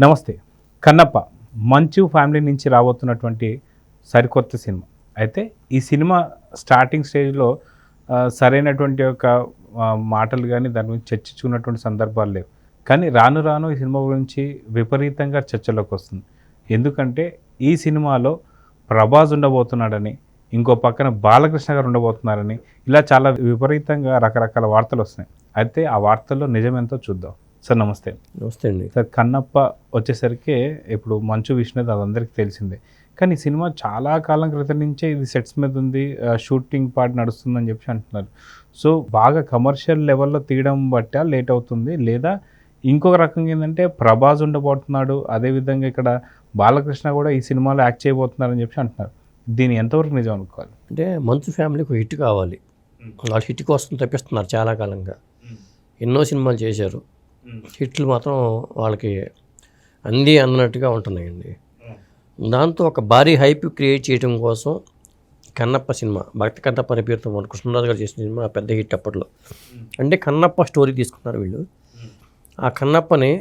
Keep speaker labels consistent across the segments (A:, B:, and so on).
A: నమస్తే. కన్నప్ప మంచు ఫ్యామిలీ నుంచి రాబోతున్నటువంటి సరికొత్త సినిమా. అయితే ఈ సినిమా స్టార్టింగ్ స్టేజ్‌లో సరైనటువంటి ఒక మాటలు గాని, దాని గురించి చర్చించుకున్నటువంటి సందర్భాలు లేవు. కానీ రాను రాను ఈ సినిమా గురించి విపరీతంగా చర్చలోకొస్తుంది. ఎందుకంటే ఈ సినిమాలో ప్రభాస్ ఉండబోతున్నాడని, ఇంకో పక్కన బాలకృష్ణ గారు ఉండబోతున్నారని, ఇలా చాలా విపరీతంగా రకరకాల వార్తలొస్తున్నాయి. అయితే ఆ వార్తల్లో నిజమెంతో చూద్దాం. సార్ నమస్తే.
B: నమస్తే అండి.
A: సార్ కన్నప్ప వచ్చేసరికి ఇప్పుడు మంచు విష్ణుది అదందరికీ తెలిసిందే. కానీ ఈ సినిమా చాలా కాలం క్రితం నుంచే ఇది సెట్స్ మీద ఉంది, షూటింగ్ పార్ట్ నడుస్తుందని చెప్పి అంటున్నారు. సో బాగా కమర్షియల్ లెవెల్లో తీయడం బట్టా లేట్ అవుతుంది, లేదా ఇంకొక రకంగా ఏంటంటే ప్రభాస్ ఉండబోతున్నాడు, అదేవిధంగా ఇక్కడ బాలకృష్ణ కూడా ఈ సినిమాలో యాక్ట్ చేయబోతున్నారని చెప్పి అంటున్నారు. దీన్ని ఎంతవరకు నిజం అనుకోవాలి?
B: అంటే మంచు ఫ్యామిలీకి ఒక హిట్ కావాలి. వాళ్ళు హిట్ కోసం తప్పిస్తున్నారు చాలా కాలంగా. ఎన్నో సినిమాలు చేశారు. హిట్లు మాత్రం వాళ్ళకి అంది అన్నట్టుగా ఉంటున్నాయండి. దాంతో ఒక భారీ హైప్ క్రియేట్ చేయడం కోసం కన్నప్ప సినిమా, భక్త కన్నప్ప అనే పేరుతో మన కృష్ణరాజు గారు చేసిన సినిమా పెద్ద హిట్ అప్పట్లో. అంటే కన్నప్ప స్టోరీ తీసుకున్నారు వీళ్ళు. ఆ కన్నప్పని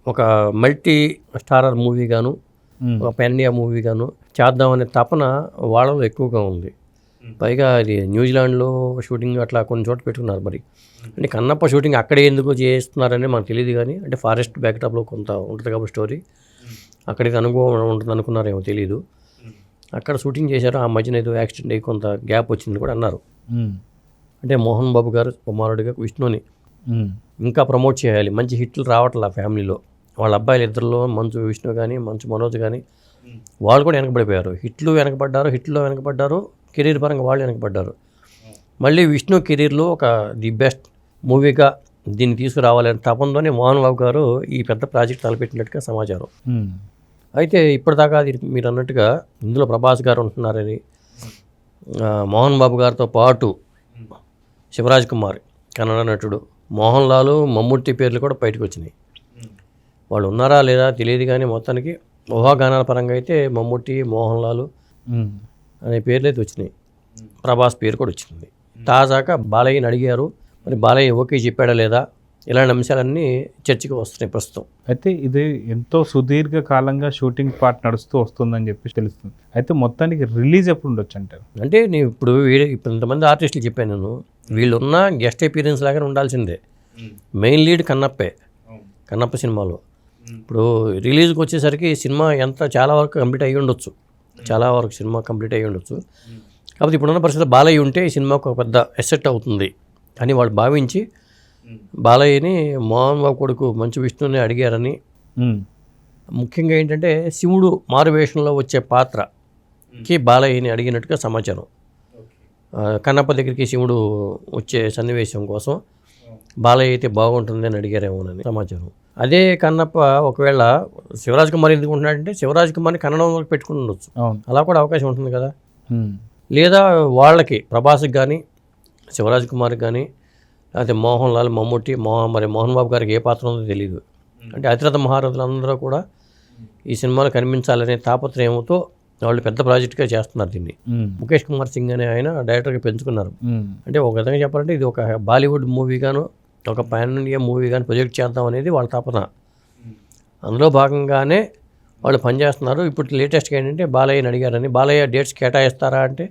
B: ఒక మల్టీ స్టారర్ మూవీగాను, ఒక పాన్ ఇండియా మూవీగాను చేద్దామనే తపన వాళ్ళలో ఎక్కువగా ఉంది. పైగా అది న్యూజిలాండ్లో షూటింగ్ అట్లా కొన్ని చోట్ల పెట్టుకున్నారు. మరి అంటే కన్నప్ప షూటింగ్ అక్కడే ఎందుకు చేస్తున్నారని మనకు తెలియదు, కానీ అంటే ఫారెస్ట్ బ్యాక్డ్రాప్లో కొంత ఉంటుంది కాబట్టి స్టోరీ అక్కడికి అనుభవం ఉంటుంది అనుకున్నారేమో తెలియదు. అక్కడ షూటింగ్ చేశారు. ఆ మధ్యన ఏదో యాక్సిడెంట్ అయ్యి కొంత గ్యాప్ వచ్చిందని కూడా అన్నారు. అంటే మోహన్ బాబు గారు కుమారుడిగా విష్ణుని ఇంకా ప్రమోట్ చేయాలి, మంచి హిట్లు రావట్లే ఫ్యామిలీలో. వాళ్ళ అబ్బాయిలు ఇద్దరిలో మంచు విష్ణు కానీ మంచు మనోజ్ కానీ వాళ్ళు కూడా వెనకబడిపోయారు. హిట్లో వెనకబడ్డారు, కెరీర్ పరంగా వాళ్ళు వెనకబడ్డారు. మళ్ళీ విష్ణు కెరీర్లో ఒక ది బెస్ట్ మూవీగా దీన్ని తీసుకురావాలని తపంతోనే మోహన్ బాబు గారు ఈ పెద్ద ప్రాజెక్ట్ తలపెట్టినట్టుగా సమాచారం. అయితే ఇప్పటిదాకా అది మీరు అన్నట్టుగా ఇందులో ప్రభాస్ గారు ఉంటున్నారని, మోహన్ బాబు గారితో పాటు శివరాజ్ కుమార్ కన్నడ నటుడు, మోహన్ లాల్, మమ్ముట్టి పేర్లు కూడా బయటకు వచ్చినాయి. వాళ్ళు ఉన్నారా లేదా తెలియదు, కానీ మొత్తానికి ఊహాగానాల పరంగా అయితే మమ్ముట్టి, మోహన్ లాల్ అనే పేర్లు అయితే వచ్చినాయి. ప్రభాస్ పేరు కూడా వచ్చింది. తాజాగా బాలయ్యని అడిగారు. మరి బాలయ్య ఓకే చెప్పాడా లేదా, ఇలాంటి అంశాలన్నీ చర్చకు వస్తున్నాయి ప్రస్తుతం.
A: అయితే ఇది ఎంతో సుదీర్ఘ కాలంగా షూటింగ్ పార్ట్ నడుస్తూ వస్తుందని చెప్పి తెలుస్తుంది. అయితే మొత్తానికి రిలీజ్ ఎప్పుడు ఉండొచ్చు అంటారు?
B: అంటే నేను ఇప్పుడు ఇంతమంది ఆర్టిస్టులు చెప్పాను, నేను వీళ్ళున్న గెస్ట్ అపీరెన్స్ లాగానే ఉండాల్సిందే. మెయిన్ లీడ్ కన్నప్పే, కన్నప్ప సినిమాలో. ఇప్పుడు రిలీజ్కి వచ్చేసరికి సినిమా చాలా వరకు కంప్లీట్ అయ్యి ఉండొచ్చు, కాబట్టి ఇప్పుడున్న పరిస్థితుల్లో బాలయ్య ఉంటే ఈ సినిమాకు ఒక పెద్ద ఎసెట్ అవుతుంది అని వాళ్ళు భావించి బాలయ్యని మోహన్ బాబు కొడుకు మంచు విష్ణుని అడిగారని. ముఖ్యంగా ఏంటంటే శివుడు మారువేషంలో వచ్చే పాత్రకి బాలయ్యని అడిగినట్టుగా సమాచారం. కన్నప్ప దగ్గరికి శివుడు వచ్చే సన్నివేశం కోసం బాలయ్య అయితే బాగుంటుంది అని అడిగారేమోనని సమాచారం. అదే కన్నప్ప ఒకవేళ శివరాజ్ కుమార్ ఎందుకు ఉంటున్నాడంటే శివరాజ్ కుమార్ని కన్నడంలోకి పెట్టుకుని ఉండొచ్చు, అలా కూడా అవకాశం ఉంటుంది కదా. లేదా వాళ్ళకి ప్రభాస్కి కానీ శివరాజ్ కుమార్కి కానీ, లేకపోతే మోహన్ లాల్, మమ్ముట్టి, మరి మోహన్ బాబు గారికి ఏ పాత్ర ఉందో తెలియదు. అంటే అతిరథ మహారథులందరూ కూడా ఈ సినిమాలో కనిపించాలనే తాపత్రయంతో వాళ్ళు పెద్ద ప్రాజెక్ట్గా చేస్తున్నారు దీన్ని. ముఖేష్ కుమార్ సింగ్ అనే ఆయన డైరెక్టర్గా పెంచుకున్నారు. అంటే ఒక విధంగా చెప్పాలంటే ఇది ఒక బాలీవుడ్ మూవీగాను, ఒక పాన్ ఇండియా మూవీ కానీ ప్రొజెక్ట్ చేద్దాం అనేది వాళ్ళ తపన. అందులో భాగంగానే వాళ్ళు పనిచేస్తున్నారు. ఇప్పుడు లేటెస్ట్గా ఏంటంటే బాలయ్యని అడిగారని. బాలయ్య డేట్స్ కేటాయిస్తారా అంటే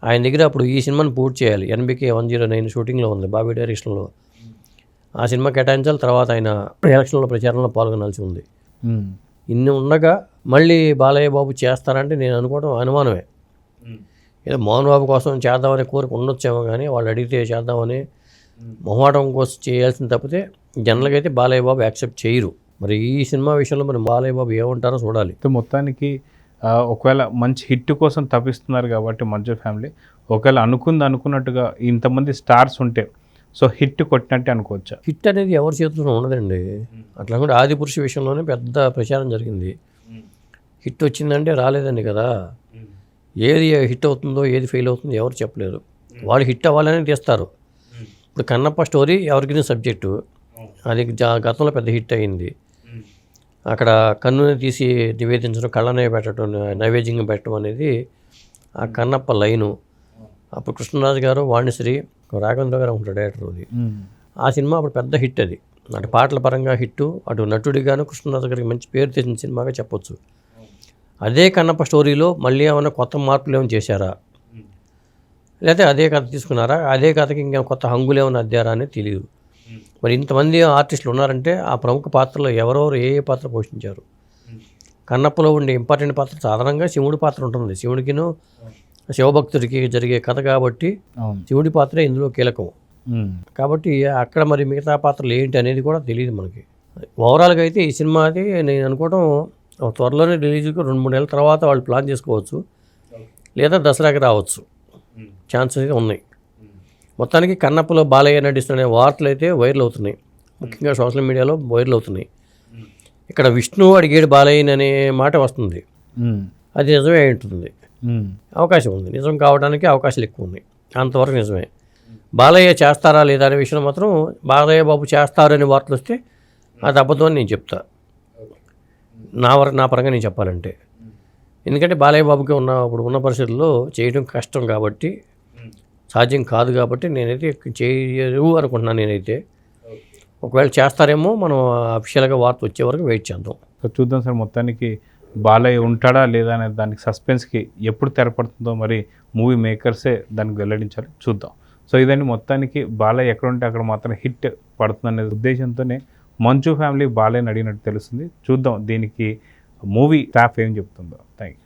B: ఆయన దగ్గర అప్పుడు ఈ సినిమాని పూర్తి చేయాలి. ఎన్బికే 109 షూటింగ్లో ఉంది, బాబీ డైరెక్షన్లో. ఆ సినిమా కేటాయించాలి. తర్వాత ఆయన ఎలక్షన్లో ప్రచారంలో పాల్గొనాల్సి ఉంది. ఇన్ని ఉండగా మళ్ళీ బాలయ్య బాబు చేస్తారంటే నేను అనుకోవడం అనుమానమే. ఏదో మోహన్ బాబు కోసం చేద్దామనే కోరిక ఉండొచ్చేమో, కానీ వాళ్ళు అడిగితే చేద్దామని మొహమాటం కోసం చేయాల్సింది తప్పితే జనరల్గా అయితే బాలయ్య బాబు యాక్సెప్ట్ చేయరు. మరి ఈ సినిమా విషయంలో మరి బాలయ్య బాబు ఏమంటారో చూడాలి.
A: మొత్తానికి ఒకవేళ మంచి హిట్ కోసం తప్పిస్తున్నారు కాబట్టి మంచు ఫ్యామిలీ, ఒకవేళ అనుకున్నట్టుగా ఇంతమంది స్టార్స్ ఉంటే సో హిట్ కొట్టినట్టే అనుకోవచ్చా?
B: హిట్ అనేది ఎవరి చేతుల్లో ఉండదండి. అట్లా కూడా ఆదిపురుష విషయంలోనే పెద్ద ప్రచారం జరిగింది. హిట్ వచ్చిందంటే రాలేదండి కదా. ఏది హిట్ అవుతుందో ఏది ఫెయిల్ అవుతుందో ఎవరు చెప్పలేరు. వాళ్ళు హిట్ అవ్వాలని తీస్తారు. ఇప్పుడు కన్నప్ప స్టోరీ ఎవరికైనా సబ్జెక్టు, అది గతంలో పెద్ద హిట్ అయింది. అక్కడ కన్నుని తీసి నివేదించడం, కళ్ళనే పెట్టడం, నైవేద్యంగా పెట్టడం అనేది ఆ కన్నప్ప లైను. అప్పుడు కృష్ణరాజు గారు, వాణిశ్రీ, రాఘవేంద్ర గారు ఉంటాడు డైరెక్టర్. అది ఆ సినిమా అప్పుడు పెద్ద హిట్. అది అటు పాటల పరంగా హిట్టు, అటు నటుడిగాను కృష్ణరాజు గారికి మంచి పేరు తెచ్చిన సినిమాగా చెప్పొచ్చు. అదే కన్నప్ప స్టోరీలో మళ్ళీ ఏమైనా కొత్త మార్పులు ఏమైనా చేశారా, లేకపోతే అదే కథ తీసుకున్నారా, అదే కథకి ఇంకా కొత్త హంగులు ఏమైనా అద్దారా అనేది తెలియదు. మరి ఇంతమంది ఆర్టిస్టులు ఉన్నారంటే ఆ ప్రముఖ పాత్రలో ఎవరెవరు ఏ పాత్ర పోషించారు. కన్నప్పలో ఉండే ఇంపార్టెంట్ పాత్ర సాధారణంగా శివుడి పాత్ర ఉంటుంది. శివుడికిను శివభక్తుడికి జరిగే కథ కాబట్టి శివుడి పాత్రే ఇందులో కీలకం. కాబట్టి అక్కడ మరి మిగతా పాత్రలు ఏంటి అనేది కూడా తెలియదు మనకి. ఓవరాల్గా అయితే ఈ సినిమా అది నేను అనుకోవడం త్వరలోనే రిలీజ్కి 2-3 నెలల తర్వాత వాళ్ళు ప్లాన్ చేసుకోవచ్చు, లేదా దసరాకి రావచ్చు, ఛాన్సెస్ అయితే ఉన్నాయి. మొత్తానికి కన్నప్పలో బాలయ్య నటిస్తున్న వార్తలు అయితే వైరల్ అవుతున్నాయి, ముఖ్యంగా సోషల్ మీడియాలో వైరల్ అవుతున్నాయి. ఇక్కడ విష్ణు అడిగేడు బాలయ్యని అనే మాట వస్తుంది, అది నిజమే అయి ఉంటుంది, అవకాశం ఉంది, నిజం కావడానికి అవకాశాలు ఎక్కువ ఉన్నాయి, అంతవరకు నిజమే. బాలయ్య చేస్తారా లేదా అనే విషయం మాత్రం బాలయ్య బాబు చేస్తారని వార్తలు వస్తే అది అబద్ధం అని నేను చెప్తా, నా పరంగా నేను చెప్పాలంటే. ఎందుకంటే బాలయ్య బాబుకి ఉన్న పరిస్థితుల్లో చేయడం కష్టం కాబట్టి, సాధ్యం కాదు కాబట్టి నేనైతే చేయరు అనుకుంటున్నాను. నేనైతే ఒకవేళ చేస్తారేమో మనం అఫీషియల్గా వార్త వచ్చే వరకు వెయిట్ చేద్దాం.
A: సో చూద్దాం సార్, మొత్తానికి బాలయ్య ఉంటాడా లేదా అనే దానికి సస్పెన్స్కి ఎప్పుడు తెరపడుతుందో మరి మూవీ మేకర్సే దానికి వెల్లడించాలి, చూద్దాం. సో ఇదండి, మొత్తానికి బాలయ్య ఎక్కడ ఉంటే అక్కడ మాత్రం హిట్ పడుతుందనే ఉద్దేశంతోనే మంచు ఫ్యామిలీ బాలయ్యని అడిగినట్టు తెలుస్తుంది. చూద్దాం దీనికి మూవీ స్టాఫ్ ఏం చెప్తుందో. Thank you.